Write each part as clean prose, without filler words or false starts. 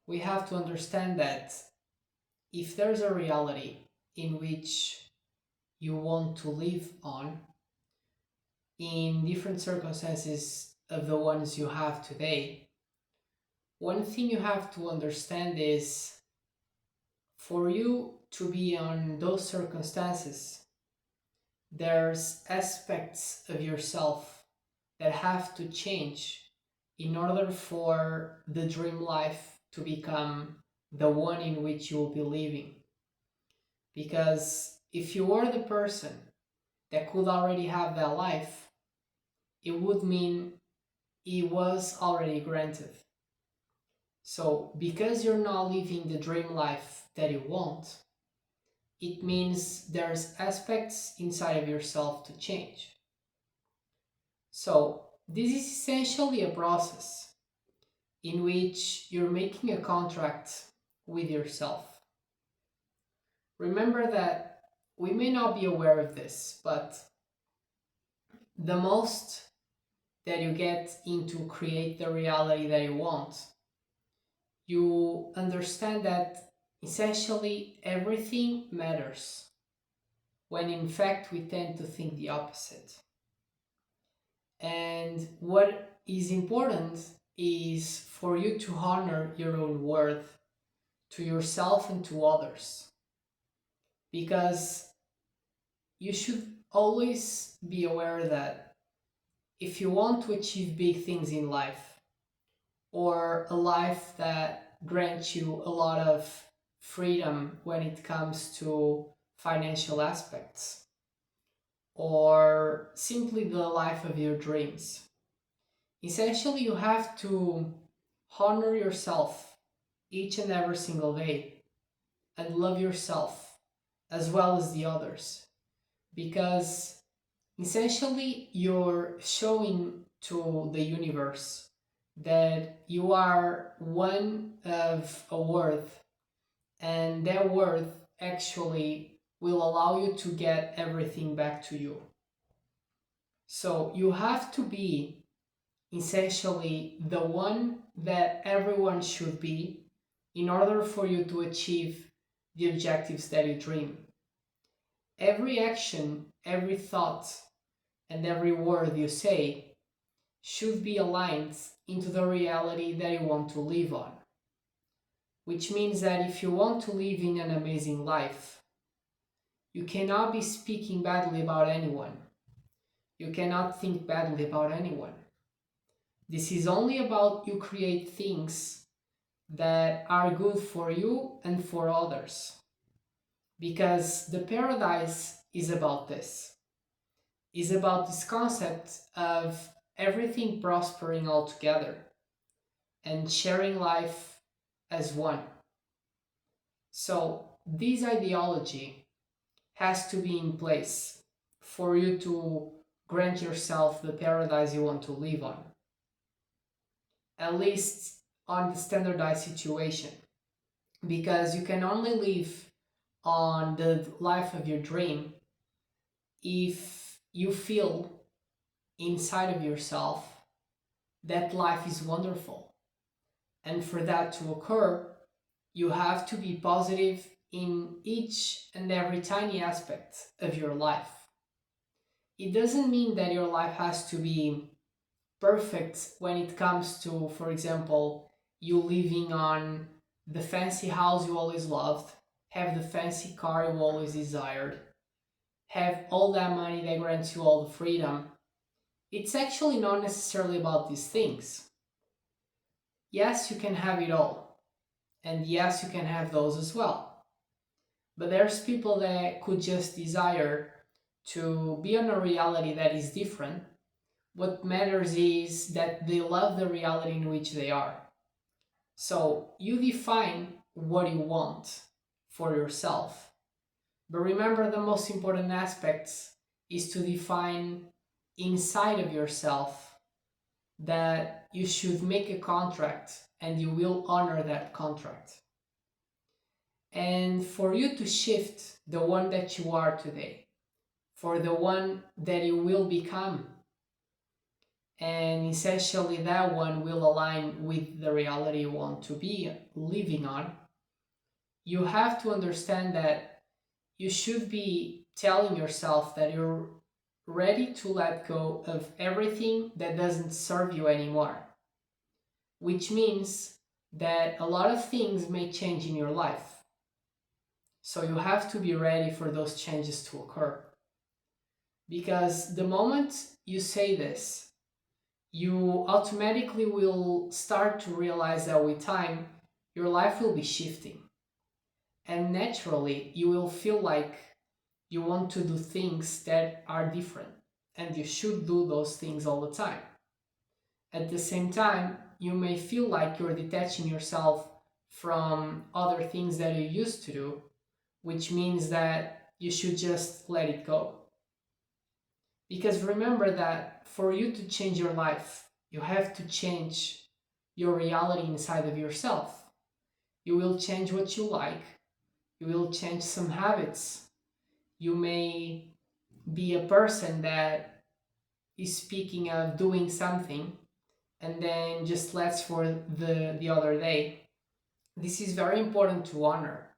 we have to understand that if there's a reality in which you want to live on, in different circumstances of the ones you have today, one thing you have to understand is for you to be on those circumstances, there's aspects of yourself that have to change in order for the dream life to become the one in which you'll be living. Because if you were the person that could already have that life, it would mean it was already granted. So, because you're not living the dream life that you want, it means there's aspects inside of yourself to change. So, this is essentially a process in which you're making a contract with yourself. Remember that we may not be aware of this, but the most that you get into create the reality that you want, you understand that essentially everything matters, when in fact we tend to think the opposite. And what is important is for you to honor your own worth to yourself and to others. Because you should always be aware that if you want to achieve big things in life, or a life that grants you a lot of freedom when it comes to financial aspects, or simply the life of your dreams, essentially you have to honor yourself each and every single day and love yourself as well as the others, because essentially you're showing to the universe that you are one of a worth, and that worth actually will allow you to get everything back to you. So you have to be essentially the one that everyone should be in order for you to achieve the objectives that you dream. Every action, every thought, and every word you say should be aligned into the reality that you want to live on. Which means that if you want to live in an amazing life, you cannot be speaking badly about anyone. You cannot think badly about anyone. This is only about you create things that are good for you and for others. Because the paradise is about this. Is about this concept of everything prospering all together and sharing life as one. So this ideology has to be in place for you to grant yourself the paradise you want to live on, at least on the standardized situation, because you can only live on the life of your dream if you feel inside of yourself that life is wonderful. And for that to occur, you have to be positive in each and every tiny aspect of your life. It doesn't mean that your life has to be perfect when it comes to, for example, you living on the fancy house you always loved, have the fancy car you always desired, have all that money that grants you all the freedom. It's actually not necessarily about these things. Yes, you can have it all, and yes, you can have those as well. But there's people that could just desire to be on a reality that is different. What matters is that they love the reality in which they are. So you define what you want for yourself. But remember, the most important aspects is to define inside of yourself that you should make a contract and you will honor that contract. And for you to shift the one that you are today, for the one that you will become, and essentially that one will align with the reality you want to be living on, you have to understand that you should be telling yourself that you're ready to let go of everything that doesn't serve you anymore, which means that a lot of things may change in your life. So you have to be ready for those changes to occur. Because the moment you say this, you automatically will start to realize that with time, your life will be shifting. And naturally, you will feel like you want to do things that are different. And you should do those things all the time. At the same time, you may feel like you're detaching yourself from other things that you used to do, which means that you should just let it go. Because remember that for you to change your life, you have to change your reality inside of yourself. You will change what you like, you will change some habits. You may be a person that is speaking of doing something and then just lets for the other day. This is very important to honor.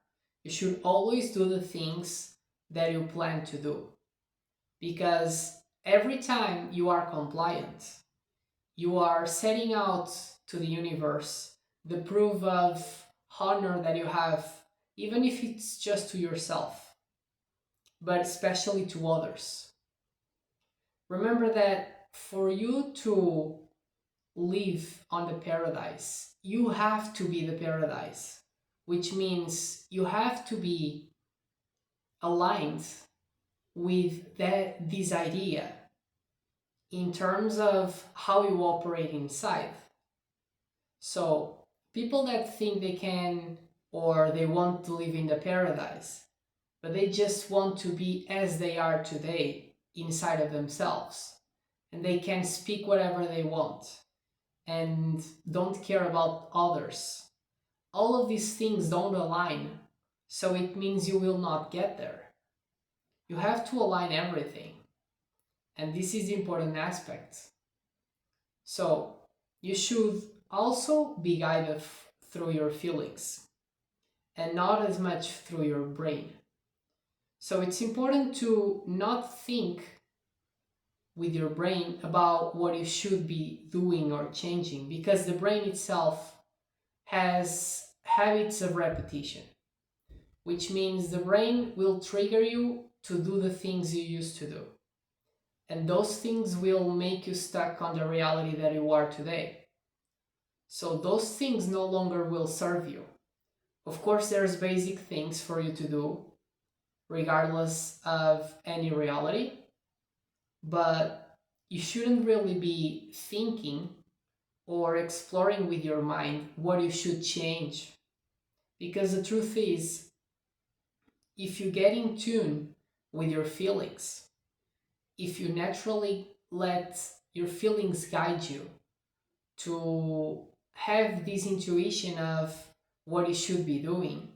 You should always do the things that you plan to do, because every time you are compliant, you are setting out to the universe the proof of honor that you have, even if it's just to yourself, but especially to others. Remember that for you to live on the paradise, you have to be the paradise, which means you have to be aligned with this idea in terms of how you operate inside. So, people that think they can or they want to live in the paradise, but they just want to be as they are today inside of themselves, and they can speak whatever they want and don't care about others. All of these things don't align, so it means you will not get there. You have to align everything, and this is the important aspect. So, you should also be guided through your feelings and not as much through your brain. So, it's important to not think with your brain about what you should be doing or changing, because the brain itself has habits of repetition, which means the brain will trigger you to do the things you used to do. And those things will make you stuck on the reality that you are today. So those things no longer will serve you. Of course, there's basic things for you to do, regardless of any reality, but you shouldn't really be thinking or exploring with your mind what you should change. Because the truth is, if you get in tune with your feelings, if you naturally let your feelings guide you to have this intuition of what you should be doing,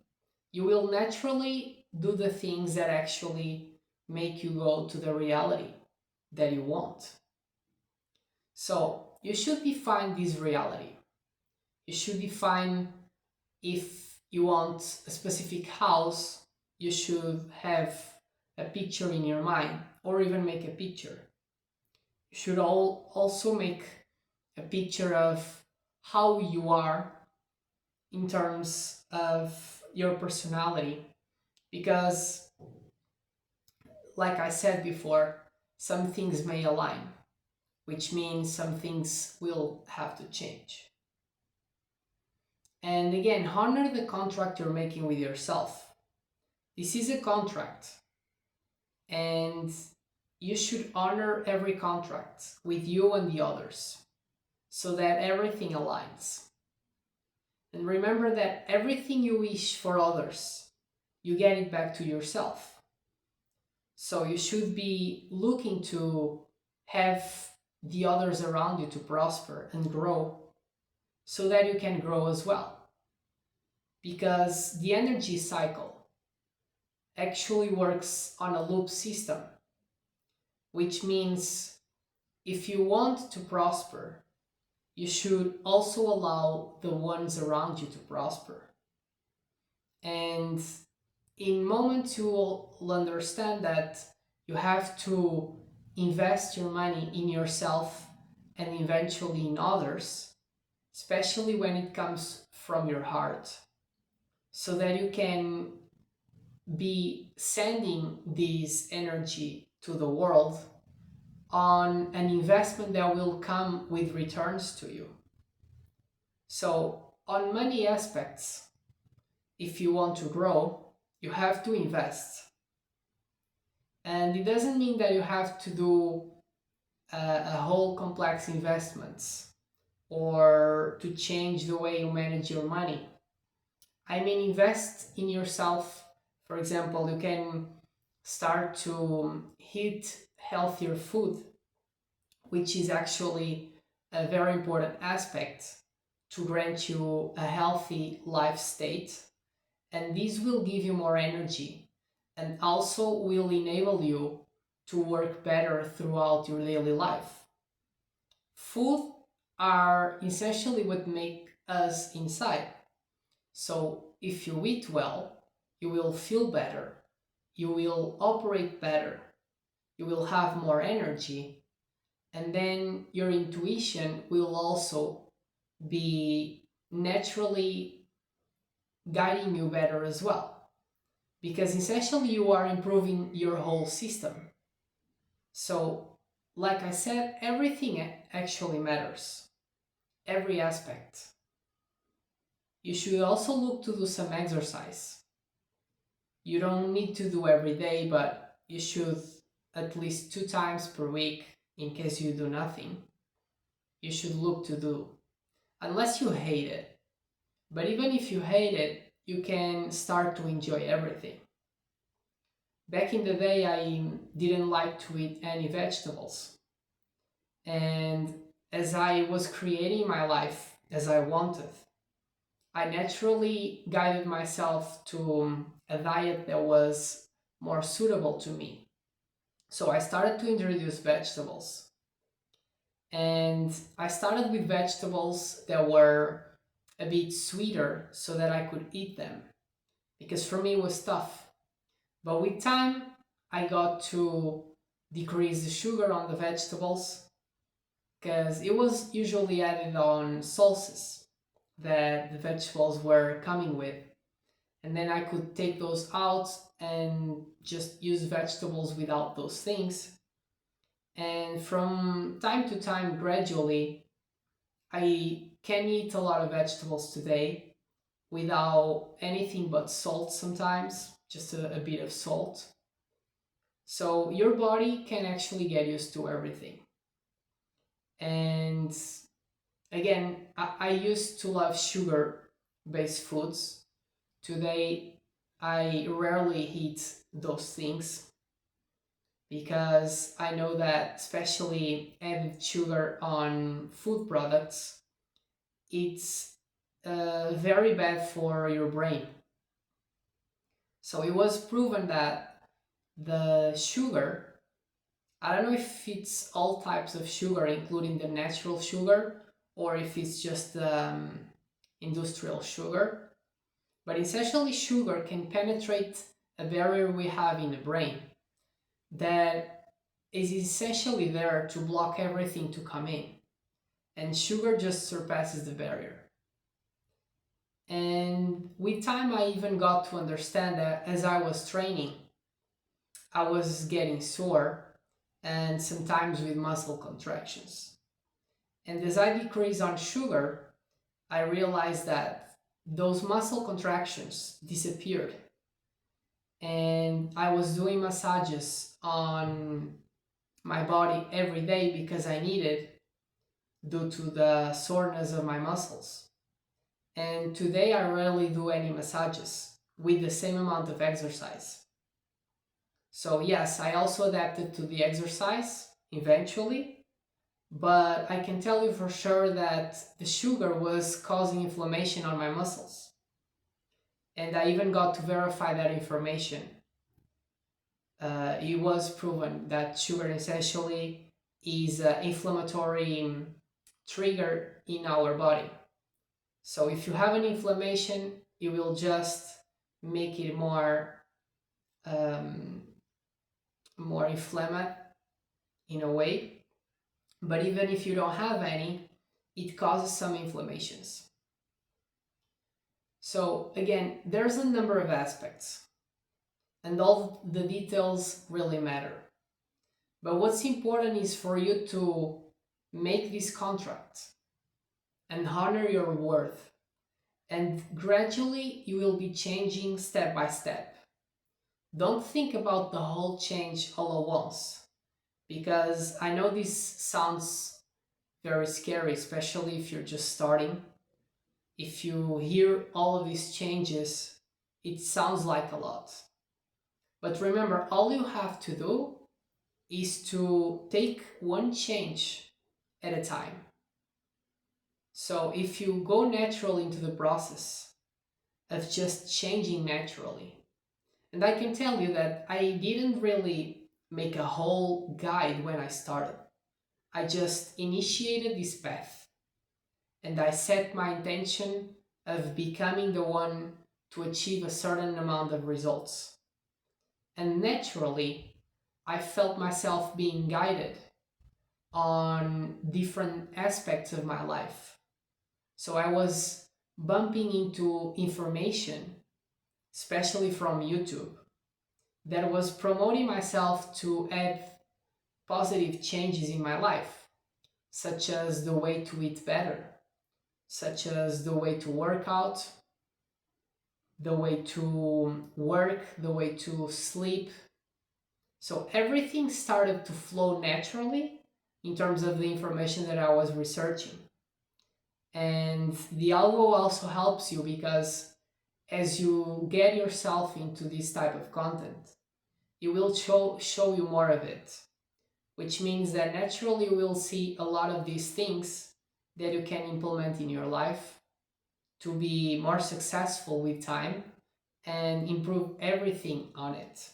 you will naturally do the things that actually make you go to the reality that you want. So you should define this reality. You should define, if you want a specific house, you should have a picture in your mind, or even make a picture. You should also make a picture of how you are in terms of your personality, because, like I said before, some things may align, which means some things will have to change. And again, honor the contract you're making with yourself. This is a contract, and you should honor every contract with you and the others so that everything aligns. And remember that everything you wish for others, you get it back to yourself. So you should be looking to have the others around you to prosper and grow so that you can grow as well. Because the energy cycle actually works on a loop system, which means if you want to prosper, you should also allow the ones around you to prosper. And in moments you will understand that you have to invest your money in yourself and eventually in others, especially when it comes from your heart, so that you can be sending this energy to the world on an investment that will come with returns to you. So, on money aspects, if you want to grow, you have to invest. And it doesn't mean that you have to do a whole complex investments or to change the way you manage your money. I mean, invest in yourself. For example, you can start to eat healthier food, which is actually a very important aspect to grant you a healthy life state. And this will give you more energy and also will enable you to work better throughout your daily life. Food are essentially what make us inside. So if you eat well, you will feel better, you will operate better, you will have more energy, and then your intuition will also be naturally guiding you better as well. Because essentially you are improving your whole system. So, like I said, everything actually matters, every aspect. You should also look to do some exercise. You don't need to do every day, but you should at least 2 times per week in case you do nothing. You should look to do, unless you hate it. But even if you hate it, you can start to enjoy everything. Back in the day, I didn't like to eat any vegetables. And as I was creating my life as I wanted, I naturally guided myself to a diet that was more suitable to me. So I started to introduce vegetables. And I started with vegetables that were a bit sweeter so that I could eat them. Because for me it was tough. But with time, I got to decrease the sugar on the vegetables because it was usually added on sauces that the vegetables were coming with. And then I could take those out and just use vegetables without those things. And from time to time, gradually, I can eat a lot of vegetables today without anything but salt sometimes, just a bit of salt. So your body can actually get used to everything. And again, I used to love sugar based foods. Today, I rarely eat those things because I know that, especially added sugar on food products, it's very bad for your brain. So it was proven that the sugar, I don't know if it's all types of sugar, including the natural sugar, or if it's just industrial sugar, but essentially sugar can penetrate a barrier we have in the brain that is essentially there to block everything to come in. And sugar just surpasses the barrier. And with time, I even got to understand that as I was training, I was getting sore and sometimes with muscle contractions. And as I decreased on sugar, I realized that those muscle contractions disappeared. And I was doing massages on my body every day because I needed due to the soreness of my muscles. And today I rarely do any massages with the same amount of exercise. So, yes, I also adapted to the exercise eventually, but I can tell you for sure that the sugar was causing inflammation on my muscles. And I even got to verify that information. It was proven that sugar essentially is an inflammatory trigger in our body. So if you have an inflammation, it will just make it um, more inflamed in a way. But even if you don't have any, it causes some inflammations. So again, there's a number of aspects, and all the details really matter. But what's important is for you to make this contract and honor your worth. And gradually you will be changing step by step. Don't think about the whole change all at once, because I know this sounds very scary, especially if you're just starting. If you hear all of these changes, it sounds like a lot. But remember, all you have to do is to take one change at a time. So if you go naturally into the process of just changing naturally, and I can tell you that I didn't really make a whole guide when I started. I just initiated this path and I set my intention of becoming the one to achieve a certain amount of results. And naturally, I felt myself being guided on different aspects of my life. So I was bumping into information, especially from YouTube, that was promoting myself to add positive changes in my life, such as the way to eat better, such as the way to work out, the way to work, the way to sleep. So everything started to flow naturally in terms of the information that I was researching. And the algo also helps you because as you get yourself into this type of content, it will show you more of it, which means that naturally you will see a lot of these things that you can implement in your life to be more successful with time and improve everything on it.